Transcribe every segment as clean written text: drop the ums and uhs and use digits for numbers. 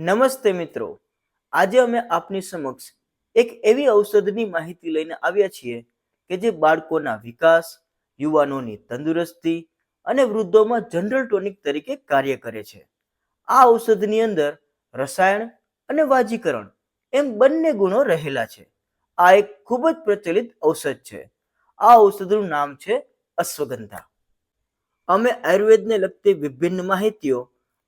નમસ્તે મિત્રો, આજે અમે આપની સમક્ષ એક એવી ઔષધની માહિતી લઈને આવ્યા છીએ કે જે બાળકોના વિકાસ, યુવાનોની તંદુરસ્તી અને વૃદ્ધોમાં જનરલ ટોનિક તરીકે કાર્ય કરે છે. આ ઔષધની અંદર રસાયણ અને વાજીકરણ એમ બંને ગુણો રહેલા છે. આ એક ખૂબ જ પ્રચલિત ઔષધ છે. આ ઔષધનું નામ છે અશ્વગંધા. અમે આયુર્વેદને લગતી વિભિન્ન માહિતીઓ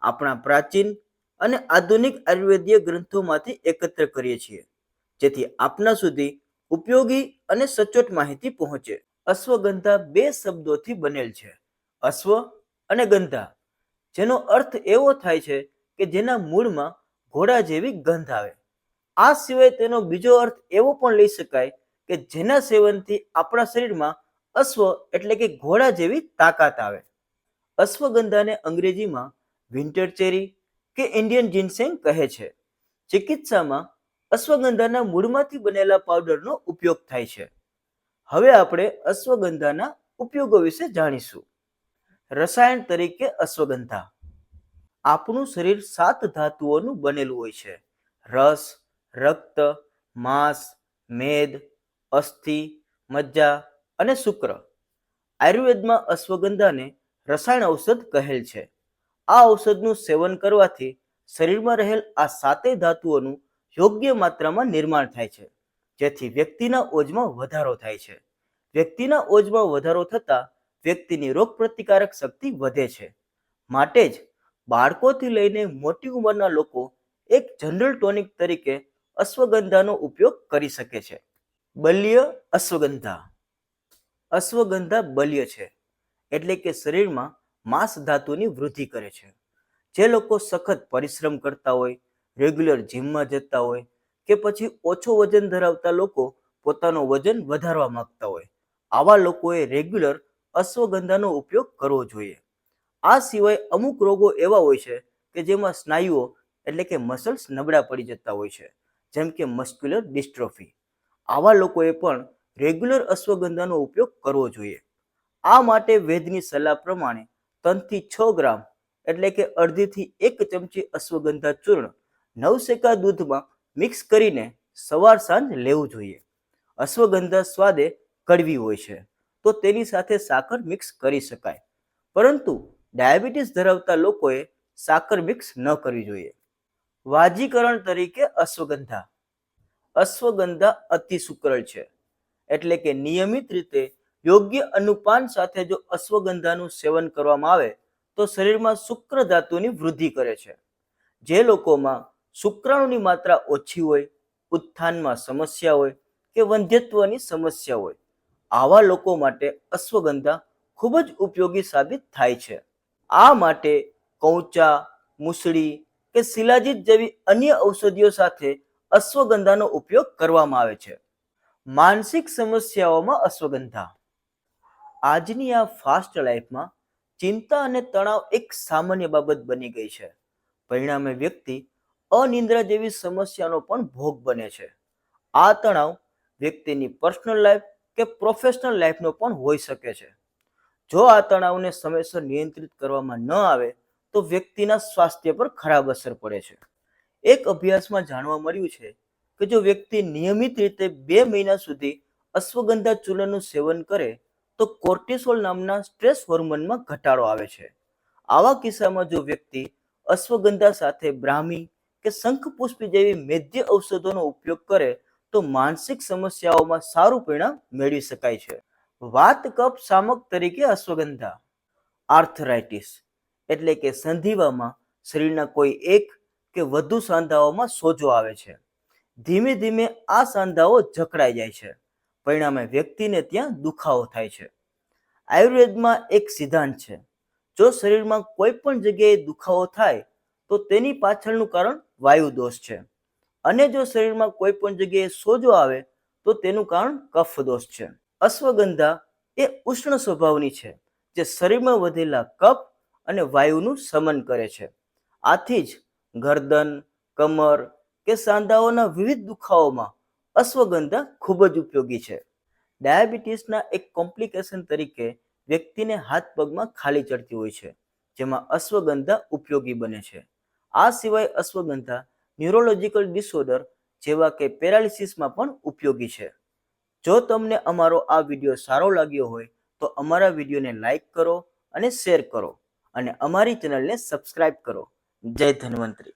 આપણા પ્રાચીન અને આધુનિક આયુર્વેદીય ગ્રંથોમાંથી એકત્ર કરીએ છીએ, જેથી આપના સુધી ઉપયોગી અને સચોટ માહિતી પહોંચે. અશ્વગંધા બે શબ્દોથી બનેલ છે, અશ્વ અને ગંધા, જેનો અર્થ એવો થાય છે કે જેના મૂળમાં ઘોડા જેવી ગંધ આવે. આ સિવાય તેનો બીજો અર્થ એવો પણ લઈ શકાય કે જેના સેવનથી આપણા શરીરમાં અશ્વ એટલે કે ઘોડા જેવી તાકાત આવે. અશ્વગંધાને અંગ્રેજીમાં વિન્ટર ચેરી કે ઇન્ડિયન જિનસેંગ કહે છે. ચિકિત્સામાં અશ્વગંધાના મૂળમાંથી બનેલા પાવડરનો ઉપયોગ થાય છે. હવે આપણે અશ્વગંધાના ઉપયોગો વિશે જાણીશું. રસાયણ તરીકે અશ્વગંધા. આપણું શરીર 7 ધાતુઓનું બનેલું હોય છે: રસ, રક્ત, માંસ, મેદ, અસ્થિ, મજ્જા અને શુક્ર. આયુર્વેદમાં અશ્વગંધાને રસાયણ ઔષધ કહેલ છે. આ ઔષધનું સેવન કરવાથી શરીરમાં રહેલ આ 7 ધાતુઓનું યોગ્ય માત્રામાં નિર્માણ થાય છે, જેથી વ્યક્તિના ઓજમાં વધારો થાય છે. વ્યક્તિના ઓજમાં વધારો થતાં વ્યક્તિની રોગપ્રતિકારક શક્તિ વધે છે. માટે જ બાળકોથી લઈને મોટી ઉંમરના લોકો એક જનરલ ટોનિક તરીકે અશ્વગંધાનો ઉપયોગ કરી શકે છે. બલ્ય અશ્વગંધા. અશ્વગંધા બલ્ય છે, એટલે કે શરીરમાં માંસ ધાતુની વૃદ્ધિ કરે છે. જે લોકો સખત પરિશ્રમ કરતા હોય, રેગ્યુલર જીમમાં જતા હોય કે પછી ઓછો વજન ધરાવતા લોકો પોતાનું વજન વધારવા માંગતા હોય, આવા લોકોએ રેગ્યુલર અશ્વગંધાનો ઉપયોગ કરવો જોઈએ. આ સિવાય અમુક રોગો એવા હોય છે કે જેમાં સ્નાયુઓ એટલે કે મસલ્સ નબળા પડી જતા હોય છે, જેમ કે મસ્ક્યુલર ડિસ્ટ્રોફી. આવા લોકોએ પણ રેગ્યુલર અશ્વગંધાનો ઉપયોગ કરવો જોઈએ. આ માટે વૈદ્યની સલાહ પ્રમાણે 3 થી 6 ગ્રામ એટલે કે અડધીથી 1 ચમચી અશ્વગંધા ચૂર્ણ નવસેકા દૂધમાં મિક્સ કરીને સવાર સાંજ લેવું જોઈએ. અશ્વગંધા સ્વાદે કડવી હોય છે, તો તેની સાથે સાકર મિક્સ કરી શકાય, પરંતુ ડાયાબિટીસ ધરાવતા લોકોએ સાકર મિક્સ ન કરવી જોઈએ. વાજીકરણ તરીકે અશ્વગંધા. અશ્વગંધા અતિ સુકરળ છે, એટલે કે નિયમિત રીતે યોગ્ય અનુપાન સાથે જો અશ્વગંધાનું સેવન કરવામાં આવે તો શરીરમાં શુક્ર ધાતુની વૃદ્ધિ કરે છે. જે લોકોમાં શુક્રાણુની માત્રા ઓછી હોય, ઉત્થાનમાં સમસ્યા હોય કે વંધ્યત્વની સમસ્યા હોય, આવા લોકો માટે અશ્વગંધા ખૂબ જ ઉપયોગી સાબિત થાય છે. આ માટે કૌચા, મુસળી કે શિલાજીત જેવી અન્ય ઔષધિઓ સાથે અશ્વગંધાનો ઉપયોગ કરવામાં આવે છે. માનસિક સમસ્યાઓમાં અશ્વગંધા. આજની આ ફાસ્ટ લાઈફમાં ચિંતા અને તણાવ એક સામાન્ય બાબત બની ગઈ છે. પરિણામે વ્યક્તિ અનિદ્રા જેવી સમસ્યાનો પણ ભોગ બને છે. આ તણાવ વ્યક્તિની પર્સનલ લાઈફ કે પ્રોફેશનલ લાઈફનો પણ હોઈ શકે છે. જો આ તણાવને સમયસર નિયંત્રિત કરવામાં ન આવે તો વ્યક્તિના સ્વાસ્થ્ય પર ખરાબ અસર પડે છે. એક અભ્યાસમાં જાણવા મળ્યું છે કે જો વ્યક્તિ નિયમિત રીતે 2 મહિના સુધી અશ્વગંધા ચૂર્ણનું સેવન કરે તો કોર્ટિસોલ નામના સ્ટ્રેસ હોર્મોનમાં ઘટાડો આવે છે. આવા કિસ્સામાં જો વ્યક્તિ અશ્વગંધા સાથે બ્રાહ્મી કે શંખપુષ્પી જેવી મેદ્ય ઔષધોનો ઉપયોગ કરે તો માનસિક સમસ્યાઓમાં સારું પરિણામ મેળવી શકાય છે. વાત કફ શામક તરીકે અશ્વગંધા. આર્થરાઇટિસ એટલે કે સંધિવામાં શરીરના કોઈ એક કે વધુ સાંધાઓમાં સોજો આવે છે. ધીમે ધીમે આ સાંધાઓ જકડાઈ જાય છે, પરિણામે વ્યક્તિને ત્યાં દુખાવો થાય છે. આયુર્વેદમાં એક સિદ્ધાંત છે: જો શરીરમાં કોઈ પણ જગ્યાએ દુખાવો થાય તો તેની પાછળનું કારણ વાયુ દોષ છે, અને જો શરીરમાં કોઈ પણ જગ્યાએ સોજો આવે તો તેનું કારણ કફ દોષ છે. અશ્વગંધા એ ઉષ્ણ સ્વભાવની છે, જે શરીરમાં વધેલા કફ અને વાયુનું શમન કરે છે. આથી જ ગરદન, કમર કે સાંધાઓના વિવિધ દુખાવોમાં અશ્વગંધા ખૂબ જ ઉપયોગી છે. ડાયાબિટીસના એક કોમ્પ્લિકેશન તરીકે વ્યક્તિને હાથ પગમાં ખાલી ચડતી હોય છે, જેમાં અશ્વગંધા ઉપયોગી બને છે. આ સિવાય અશ્વગંધા ન્યુરોલોજીકલ ડિસઓર્ડર જેવા કે પેરાલિસિસમાં પણ ઉપયોગી છે. જો તમને અમારો આ વિડીયો સારો લાગ્યો હોય તો અમારા વિડીયોને લાઈક કરો અને શેર કરો અને અમારી ચેનલને સબસ્ક્રાઇબ કરો. જય ધન્વંતરી.